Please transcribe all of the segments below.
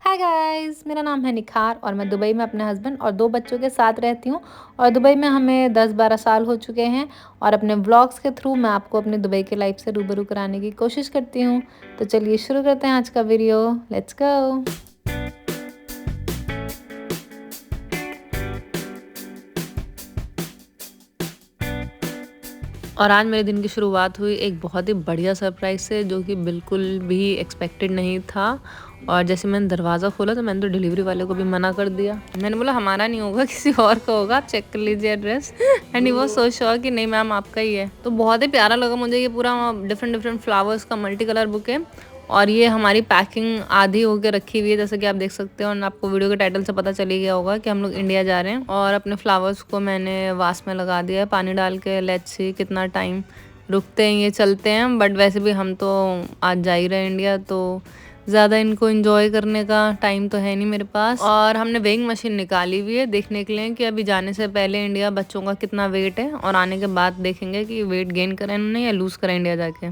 Hi guys, मेरा नाम है निखार और मैं दुबई में अपने हस्बैंड और 2 बच्चों के साथ रहती हूँ। और दुबई में हमें 10-12 साल हो चुके हैं और अपने व्लॉग्स के थ्रू मैं आपको अपने दुबई की लाइफ से रूबरू कराने की कोशिश करती हूँ। तो चलिए शुरू करते हैं आज का वीडियो। Let's go. और आज मेरे दिन की शुरुआत हुई एक बहुत ही बढ़िया सरप्राइज़ से, जो कि बिल्कुल भी एक्सपेक्टेड नहीं था। और जैसे मैंने दरवाज़ा खोला तो मैंने तो डिलीवरी वाले को भी मना कर दिया। मैंने बोला हमारा नहीं होगा, किसी और का होगा, आप चेक कर लीजिए address. And he was so sure कि नहीं मैम आपका ही है। तो बहुत ही प्यारा लगा मुझे। ये पूरा डिफरेंट डिफरेंट फ्लावर्स का मल्टी कलर बुके। और ये हमारी पैकिंग आधी होकर रखी हुई है, जैसे कि आप देख सकते हो। और आपको वीडियो के टाइटल से पता चली गया होगा कि हम लोग इंडिया जा रहे हैं। और अपने फ्लावर्स को मैंने वास में लगा दिया है पानी डाल के। लेट्स सी कितना टाइम रुकते हैं, ये चलते हैं। बट वैसे भी हम तो आज जा ही रहे हैं इंडिया, तो ज़्यादा इनको एंजॉय करने का टाइम तो है नहीं मेरे पास। और हमने वेइंग मशीन निकाली हुई है देखने के लिए कि अभी जाने से पहले इंडिया बच्चों का कितना वेट है, और आने के बाद देखेंगे कि वेट गेन करें इन्होंने या लूज़ करें इंडिया जाके।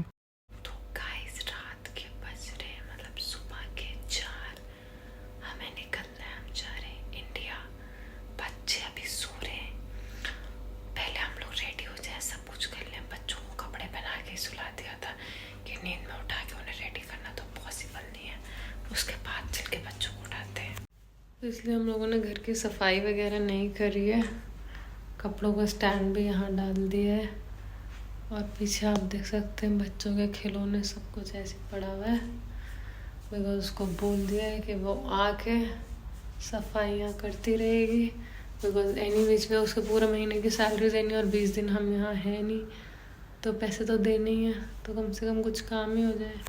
तो इसलिए हम लोगों ने घर की सफाई वगैरह नहीं करी है। कपड़ों का स्टैंड भी यहाँ डाल दिया है। और पीछे आप देख सकते हैं बच्चों के खिलौने सब कुछ ऐसे पड़ा हुआ है। बिकॉज उसको बोल दिया है कि वो आके सफाइयाँ करती रहेगी। बिकॉज एनी विच वे उसके पूरे महीने की सैलरी देनी, और 20 दिन हम यहाँ है नहीं, तो पैसे तो देने ही हैं, तो कम से कम कुछ काम ही हो जाए।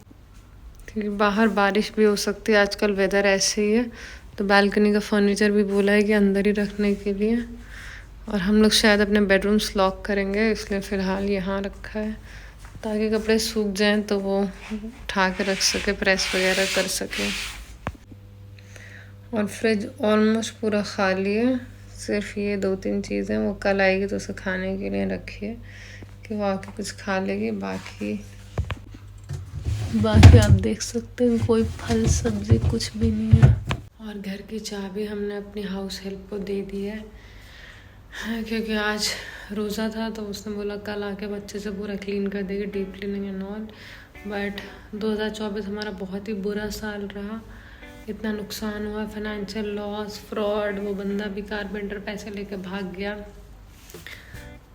क्योंकि बाहर बारिश भी हो सकती है, आजकल वेदर ऐसे ही है। तो बालकनी का फर्नीचर भी बोला है कि अंदर ही रखने के लिए। और हम लोग शायद अपने बेडरूम्स लॉक करेंगे, इसलिए फ़िलहाल यहाँ रखा है ताकि कपड़े सूख जाएं तो वो उठा के रख सके, प्रेस वगैरह कर सके। और फ्रिज ऑलमोस्ट पूरा खाली है। सिर्फ ये 2-3 चीज़ें वो कल आएगी तो उसे खाने के लिए रखिए कि वो आके कुछ खा लेगी। बाकी आप देख सकते हैं कोई फल सब्जी कुछ भी नहीं है। और घर की चाबी हमने अपनी हाउस हेल्प को दे दी है, क्योंकि आज रोज़ा था, तो उसने बोला कल आके बच्चे से पूरा क्लीन कर देगी, deep cleaning and all. But 2024 हमारा बहुत ही बुरा साल रहा। इतना नुकसान हुआ, फाइनेंशियल लॉस, फ्रॉड, वो बंदा भी कारपेंटर पैसे लेके भाग गया।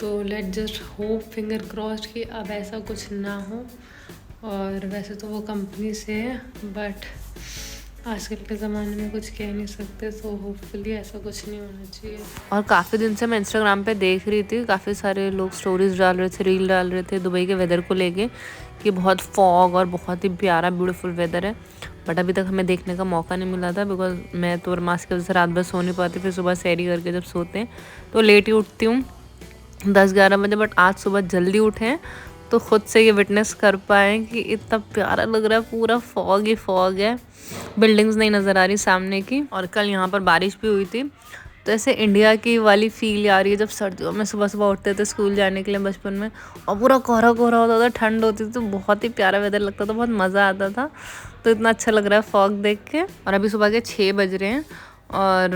तो let just hope, finger crossed कि अब ऐसा कुछ ना हो। और वैसे तो वो कंपनी से है, बट आजकल के ज़माने में कुछ कह नहीं सकते, तो होपफुली ऐसा कुछ नहीं होना चाहिए। और काफ़ी दिन से मैं इंस्टाग्राम पे देख रही थी, काफ़ी सारे लोग स्टोरीज डाल रहे थे, रील डाल रहे थे दुबई के वेदर को लेके कि बहुत फॉग और बहुत ही प्यारा ब्यूटीफुल वेदर है। बट अभी तक हमें देखने का मौका नहीं मिला था, बिकॉज मैं तो मास की वजह से रात भर सो नहीं पाती। फिर सुबह सैरी करके जब सोते हैं तो लेट ही उठती हूँ, 10-11 बजे। बट आज सुबह जल्दी उठे तो खुद से ये विटनेस कर पाए कि इतना प्यारा लग रहा है। पूरा फॉग ही फॉग है, बिल्डिंग्स नहीं नज़र आ रही सामने की। और कल यहाँ पर बारिश भी हुई थी, तो ऐसे इंडिया की वाली फील आ रही है जब सर्दियों में सुबह सुबह उठते थे स्कूल जाने के लिए बचपन में, और पूरा कोहरा कोहरा होता था, ठंड होती थी, तो बहुत ही प्यारा वेदर लगता था, बहुत मज़ा आता था। तो इतना अच्छा लग रहा है फॉग देख के। और अभी सुबह के 6 बज रहे हैं और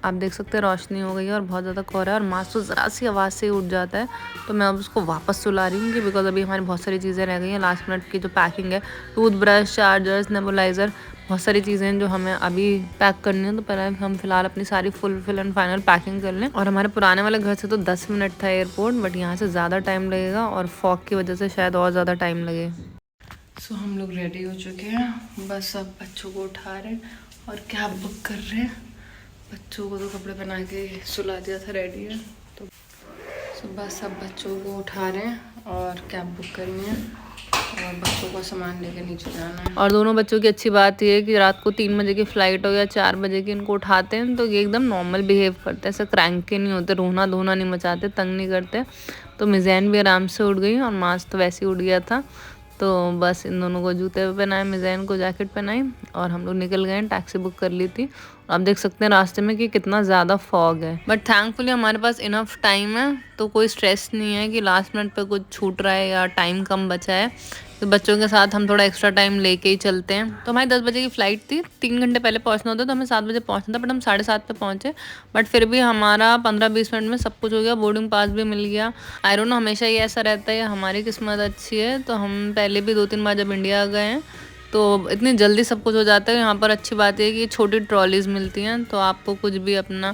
आप देख सकते हैं रोशनी हो गई है और बहुत ज़्यादा कोहरा है। और मास तो ज़रा सी आवाज़ से ही उठ जाता है, तो मैं अब उसको वापस सुला रही हूँ कि बिकॉज अभी हमारी बहुत सारी चीज़ें रह गई हैं। लास्ट मिनट की जो पैकिंग है, टूथब्रश, चार्जर्स, नेबुलाइज़र, बहुत सारी चीज़ें हैं जो हमें अभी पैक करनी है। तो पहले हम फिलहाल अपनी सारी फुल एंड फाइनल पैकिंग कर लें। और हमारे पुराने वाले घर से तो 10 मिनट था एयरपोर्ट, बट यहाँ से ज़्यादा टाइम लगेगा और फॉग की वजह से शायद और ज़्यादा टाइम लगे। सो हम लोग रेडी हो चुके हैं, बस अब बच्चों को उठा रहे हैं और कैब बुक कर रहे हैं। बच्चों को तो कपड़े पहना के सुला दिया था, रेडी है। तो सुबह सब बच्चों को उठा रहे हैं और कैब बुक करनी है और बच्चों को सामान लेके नीचे जाना है। और दोनों बच्चों की अच्छी बात ये है कि रात को 3 बजे की फ़्लाइट हो या 4 बजे की, इनको उठाते हैं तो ये एकदम नॉर्मल बिहेव करते हैं, ऐसे क्रैंक के नहीं होते, रोना धोना नहीं मचाते, तंग नहीं करते। तो मिज़ैन भी आराम से उठ गई और मास तो वैसे ही उठ गया था। तो बस इन दोनों को जूते पहनाए, मिज़ैन को जैकेट पहनाई और हम लोग निकल गए। टैक्सी बुक कर ली थी। आप देख सकते हैं रास्ते में कि कितना ज़्यादा फॉग है, बट थैंकफुली हमारे पास इनफ टाइम है, तो कोई स्ट्रेस नहीं है कि लास्ट मिनट पे कुछ छूट रहा है या टाइम कम बचा है। तो बच्चों के साथ हम थोड़ा एक्स्ट्रा टाइम लेके ही चलते हैं। तो हमारी 10 बजे की फ़्लाइट थी, 3 घंटे पहले पहुंचना होता तो हमें 7 बजे पहुंचना था, बट हम 7:30 पे पहुंचे। बट फिर भी हमारा 15-20 मिनट में सब कुछ हो गया, बोर्डिंग पास भी मिल गया। आई डोंट नो, हमेशा ही ऐसा रहता है, हमारी किस्मत अच्छी है। तो हम पहले भी 2-3 बार जब इंडिया गए हैं तो इतनी जल्दी सब कुछ हो जाता है। यहाँ पर अच्छी बात है कि छोटी ट्रॉलीज़ मिलती हैं, तो आपको कुछ भी अपना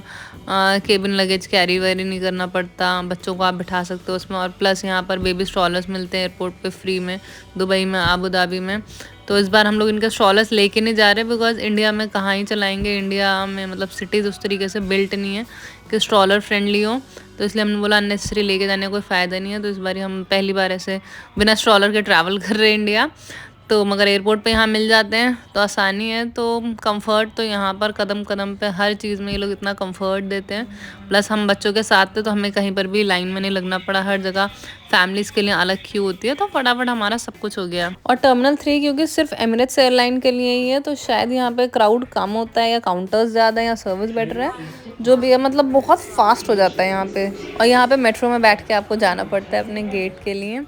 केबिन लगेज कैरी वैरी नहीं करना पड़ता, बच्चों को आप बिठा सकते हो उसमें। और प्लस यहाँ पर बेबी स्ट्रॉलर्स मिलते हैं एयरपोर्ट पे फ्री में, दुबई में, आबू धाबी में। तो इस बार हम लोग इनके स्ट्रॉलर्स लेके नहीं जा रहे, बिकॉज इंडिया में कहाँ ही चलाएंगे, इंडिया में मतलब सिटीज़ उस तरीके से बिल्ट नहीं है कि स्ट्रॉलर फ्रेंडली हो। तो इसलिए हमने बोला अननेसेसरी लेके जाने का कोई फ़ायदा नहीं है। तो इस बार हम पहली बार ऐसे बिना स्ट्रॉलर के ट्रैवल कर रहे हैं इंडिया। तो मगर एयरपोर्ट पे यहाँ मिल जाते हैं तो आसानी है। तो कंफर्ट तो यहाँ पर कदम कदम पे हर चीज़ में ये लोग इतना कंफर्ट देते हैं। प्लस हम बच्चों के साथ थे तो हमें कहीं पर भी लाइन में नहीं लगना पड़ा, हर जगह फैमिलीज़ के लिए अलग क्यू होती है, तो फटाफट हमारा सब कुछ हो गया। और टर्मिनल 3 क्योंकि सिर्फ एमिरेट्स एयरलाइन के लिए ही है, तो शायद यहाँ पे क्राउड कम होता है या काउंटर्स ज़्यादा है या सर्विस बेटर है, जो भी है। मतलब बहुत फास्ट हो जाता है यहाँ पे। और यहाँ पे मेट्रो में बैठ के आपको जाना पड़ता है अपने गेट के लिए।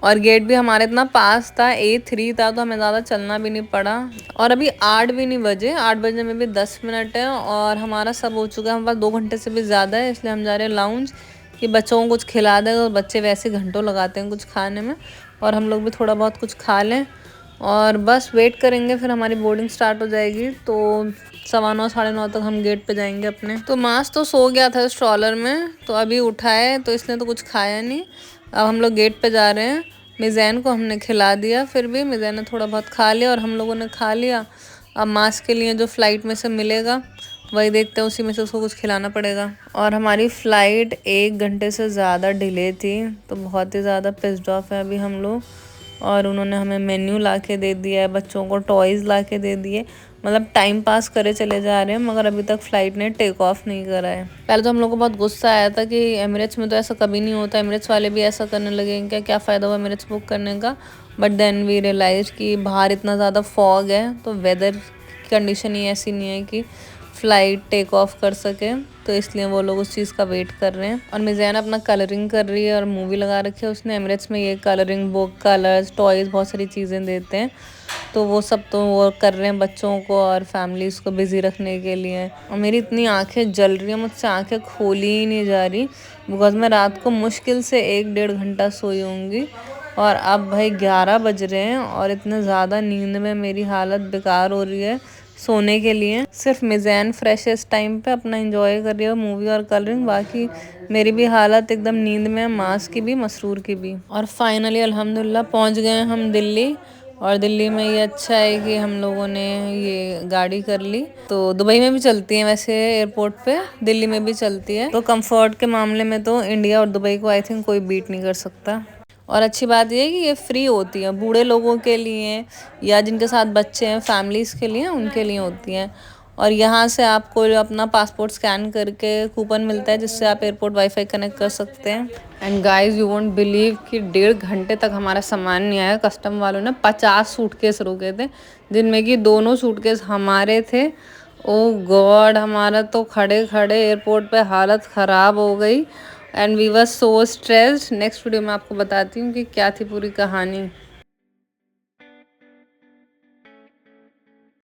और गेट भी हमारे इतना पास था, A3 था, तो हमें ज़्यादा चलना भी नहीं पड़ा। और अभी 8 भी नहीं बजे, 8 बजने में भी 10 मिनट है और हमारा सब हो चुका है। हमारे पास 2 घंटे से भी ज़्यादा है, इसलिए हम जा रहे हैं लाउंज कि बच्चों को कुछ खिला दें। और बच्चे वैसे घंटों लगाते हैं कुछ खाने में, और हम लोग भी थोड़ा बहुत कुछ खा लें और बस वेट करेंगे, फिर हमारी बोर्डिंग स्टार्ट हो जाएगी। तो 9:15 9:30 तक हम गेट पे जाएंगे अपने। तो मास तो सो गया था स्ट्रॉलर में, तो अभी उठा है तो इसलिए तो कुछ खाया नहीं। अब हम लोग गेट पे जा रहे हैं। मिज़ैन को हमने खिला दिया, फिर भी मिज़ैन ने थोड़ा बहुत खा लिया और हम लोगों ने खा लिया। अब मास के लिए जो फ़्लाइट में से मिलेगा वही देखते हैं, उसी में से उसको कुछ खिलाना पड़ेगा। और हमारी फ़्लाइट 1 घंटे से ज़्यादा डिले थी, तो बहुत ही ज़्यादा पिस्ड ऑफ है अभी हम लोग। और उन्होंने हमें मेन्यू ला के दे दिया है, बच्चों को टॉयज़ ला के दे दिए। मतलब टाइम पास करे चले जा रहे हैं, मगर अभी तक फ़्लाइट ने टेक ऑफ नहीं करा है। पहले तो हम लोग को बहुत गुस्सा आया था कि एमिरेट्स में तो ऐसा कभी नहीं होता, एमिरेट्स वाले भी ऐसा करने लगे, क्या फ़ायदा हुआ एमिरेट्स बुक करने का। बट देन वी रियलाइज कि बाहर इतना ज़्यादा फॉग है, तो वेदर की कंडीशन ही ऐसी नहीं है कि फ़्लाइट टेक ऑफ कर सके, तो इसलिए वो लोग उस चीज़ का वेट कर रहे हैं। और मिज़ैन अपना कलरिंग कर रही है और मूवी लगा रखी है उसने। एमिरेट्स में ये कलरिंग बुक, कलर्स, टॉयज़, बहुत सारी चीज़ें देते हैं, तो वो सब तो वो कर रहे हैं बच्चों को और फैमिलीज़ को बिज़ी रखने के लिए। और मेरी इतनी आंखें जल रही हैं, मुझसे आंखें खोली ही नहीं जा रही, बिकॉज मैं रात को मुश्किल से 1-1.5 घंटा सोई होंगी। और अब भाई 11 बज रहे हैं और इतने ज़्यादा नींद में मेरी हालत बेकार हो रही है। सोने के लिए सिर्फ मिज़ैन फ्रेश है इस टाइम पे, अपना एंजॉय कर रही है मूवी और कलरिंग। बाकी मेरी भी हालत एकदम नींद में, मास की भी, मसरूर की भी। और फाइनली अल्हम्दुलिल्लाह पहुंच गए हम दिल्ली। और दिल्ली में ये अच्छा है कि हम लोगों ने ये गाड़ी कर ली, तो दुबई में भी चलती है वैसे एयरपोर्ट पे, दिल्ली में भी चलती है। तो कंफर्ट के मामले में तो इंडिया और दुबई को आई थिंक कोई बीट नहीं कर सकता। और अच्छी बात ये है कि ये फ्री होती है, बूढ़े लोगों के लिए या जिनके साथ बच्चे हैं, फैमिलीज़ के लिए, उनके लिए होती हैं। और यहाँ से आपको अपना पासपोर्ट स्कैन करके कूपन मिलता है, जिससे आप एयरपोर्ट वाईफाई कनेक्ट कर सकते हैं। And guys you won't believe कि 1.5 घंटे तक हमारा सामान नहीं आया। कस्टम वालों ने 50 सूटकेस रोके थे, जिनमें कि दोनों सूटकेस हमारे थे। ओ गॉड, हमारा तो खड़े खड़े एयरपोर्ट पे हालत ख़राब हो गई and we were so stressed. Next video में आपको बताती हूँ कि क्या थी पूरी कहानी।